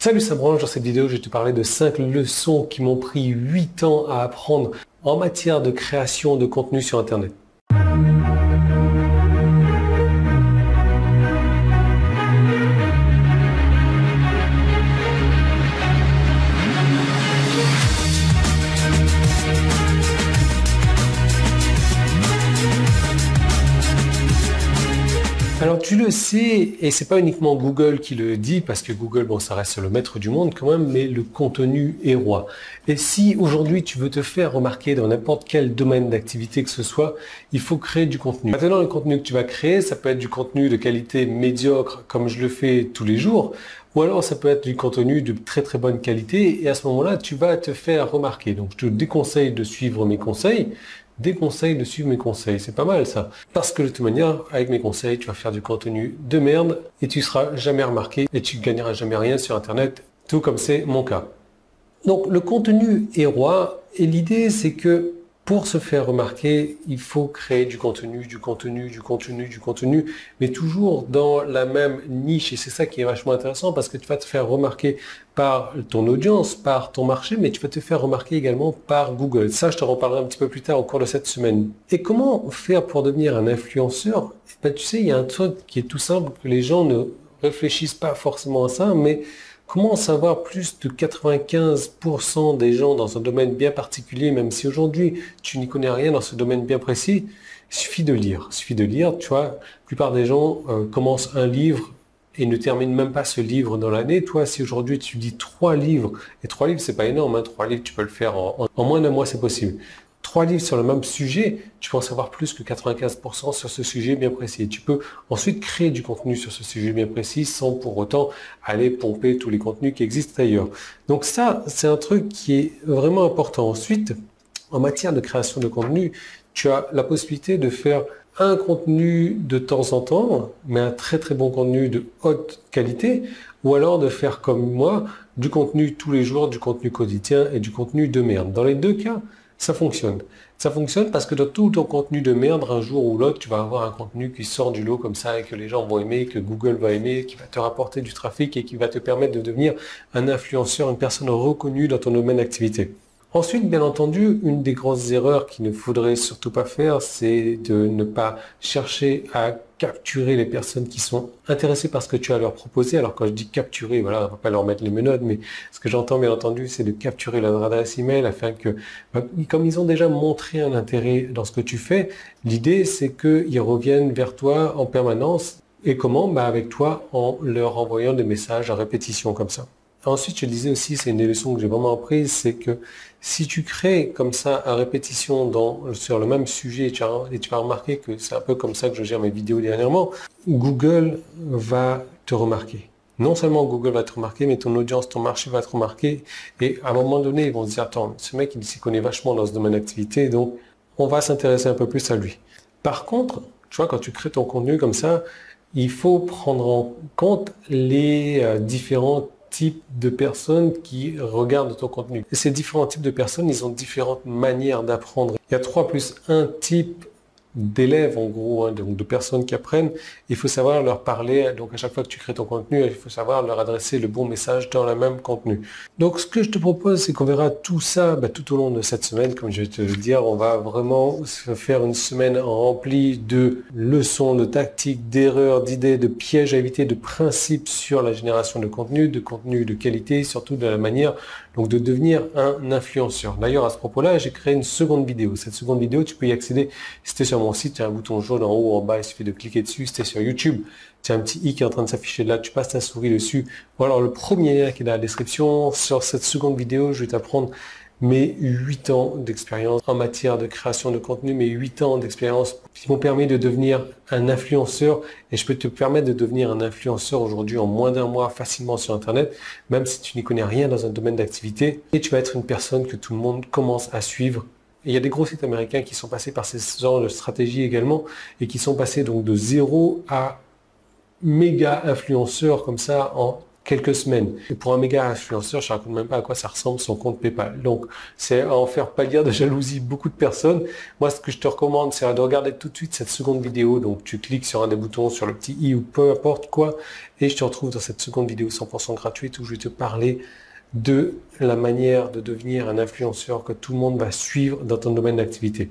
Salut, ça branche. Dans cette vidéo, je vais te parler de 5 leçons qui m'ont pris 8 ans à apprendre en matière de création de contenu sur Internet. Alors tu le sais, et c'est pas uniquement Google qui le dit, parce que Google, bon, ça reste le maître du monde quand même, mais le contenu est roi. Et si aujourd'hui tu veux te faire remarquer dans n'importe quel domaine d'activité que ce soit, il faut créer du contenu. Maintenant, le contenu que tu vas créer, ça peut être du contenu de qualité médiocre, comme je le fais tous les jours, ou alors ça peut être du contenu de très très bonne qualité, et à ce moment-là, tu vas te faire remarquer. Donc je te déconseille de suivre mes conseils, déconseille de suivre mes conseils. C'est pas mal ça. Parce que de toute manière, avec mes conseils, tu vas faire du contenu de merde et tu seras jamais remarqué et tu gagneras jamais rien sur Internet, tout comme c'est mon cas. Donc le contenu est roi et l'idée c'est que pour se faire remarquer, il faut créer du contenu, mais toujours dans la même niche. Et c'est ça qui est vachement intéressant parce que tu vas te faire remarquer par ton audience, par ton marché, mais tu vas te faire remarquer également par Google. Ça, je te reparlerai un petit peu plus tard au cours de cette semaine. Et comment faire pour devenir un influenceur? Tu sais, il y a un truc qui est tout simple, que les gens ne réfléchissent pas forcément à ça, mais comment savoir plus de 95% des gens dans un domaine bien particulier, même si aujourd'hui tu n'y connais rien dans ce domaine bien précis? Il suffit de lire. Il suffit de lire, tu vois. La plupart des gens commencent un livre et ne terminent même pas ce livre dans l'année. Toi, si aujourd'hui tu lis 3 livres, et 3 livres c'est pas énorme, 3 livres tu peux le faire en moins d'un mois, c'est possible. 3 livres sur le même sujet, tu peux en savoir plus que 95% sur ce sujet bien précis. Tu peux ensuite créer du contenu sur ce sujet bien précis sans pour autant aller pomper tous les contenus qui existent ailleurs. Donc ça, c'est un truc qui est vraiment important. Ensuite, en matière de création de contenu, tu as la possibilité de faire un contenu de temps en temps, mais un très très bon contenu de haute qualité, ou alors de faire comme moi, du contenu tous les jours, du contenu quotidien et du contenu de merde. Dans les deux cas, ça fonctionne. Ça fonctionne parce que dans tout ton contenu de merde, un jour ou l'autre, tu vas avoir un contenu qui sort du lot comme ça et que les gens vont aimer, que Google va aimer, qui va te rapporter du trafic et qui va te permettre de devenir un influenceur, une personne reconnue dans ton domaine d'activité. Ensuite, bien entendu, une des grosses erreurs qu'il ne faudrait surtout pas faire, c'est de ne pas chercher à capturer les personnes qui sont intéressées par ce que tu as à leur proposer. Alors quand je dis capturer, voilà, on ne va pas leur mettre les menottes, mais ce que j'entends bien entendu, c'est de capturer leur adresse email afin que, comme ils ont déjà montré un intérêt dans ce que tu fais, l'idée c'est qu'ils reviennent vers toi en permanence. Et comment? Avec toi, en leur envoyant des messages à répétition comme ça. Ensuite, je disais aussi, c'est une des leçons que j'ai vraiment apprises, c'est que si tu crées comme ça à répétition sur le même sujet, et tu vas remarquer que c'est un peu comme ça que je gère mes vidéos dernièrement, Google va te remarquer. Non seulement Google va te remarquer, mais ton audience, ton marché va te remarquer. Et à un moment donné, ils vont se dire, attends, ce mec, il s'y connaît vachement dans ce domaine d'activité, donc on va s'intéresser un peu plus à lui. Par contre, tu vois, quand tu crées ton contenu comme ça, il faut prendre en compte les différents types de personnes qui regardent ton contenu. Et ces différents types de personnes, ils ont différentes manières d'apprendre. Il y a 3 plus 1 type d'élèves en gros, donc de personnes qui apprennent. Il faut savoir leur parler, donc à chaque fois que tu crées ton contenu, il faut savoir leur adresser le bon message dans le même contenu. Donc ce que je te propose, c'est qu'on verra tout ça tout au long de cette semaine. Comme je vais te le dire, on va vraiment se faire une semaine remplie de leçons, de tactiques, d'erreurs, d'idées, de pièges à éviter, de principes sur la génération de contenu de qualité, surtout de la manière donc de devenir un influenceur. D'ailleurs, à ce propos-là, j'ai créé une seconde vidéo. Cette seconde vidéo, tu peux y accéder. Si tu es sur mon site, il y a un bouton jaune en haut ou en bas, il suffit de cliquer dessus. Si tu es sur YouTube, tu as un petit i qui est en train de s'afficher là, tu passes ta souris dessus. Ou alors le premier lien qui est dans la description. Sur cette seconde vidéo, je vais t'apprendre mes 8 ans d'expérience en matière de création de contenu, mes 8 ans d'expérience qui m'ont permis de devenir un influenceur, et je peux te permettre de devenir un influenceur aujourd'hui en moins d'un mois facilement sur Internet, même si tu n'y connais rien dans un domaine d'activité, et tu vas être une personne que tout le monde commence à suivre. Et il y a des gros sites américains qui sont passés par ces genres de stratégie également, et qui sont passés donc de 0 à méga influenceurs comme ça en quelques semaines. Et pour un méga influenceur, je ne raconte même pas à quoi ça ressemble son compte PayPal. Donc, c'est à en faire pâlir de jalousie beaucoup de personnes. Moi, ce que je te recommande, c'est de regarder tout de suite cette seconde vidéo. Donc, tu cliques sur un des boutons, sur le petit i ou peu importe quoi, et je te retrouve dans cette seconde vidéo 100% gratuite où je vais te parler de la manière de devenir un influenceur que tout le monde va suivre dans ton domaine d'activité.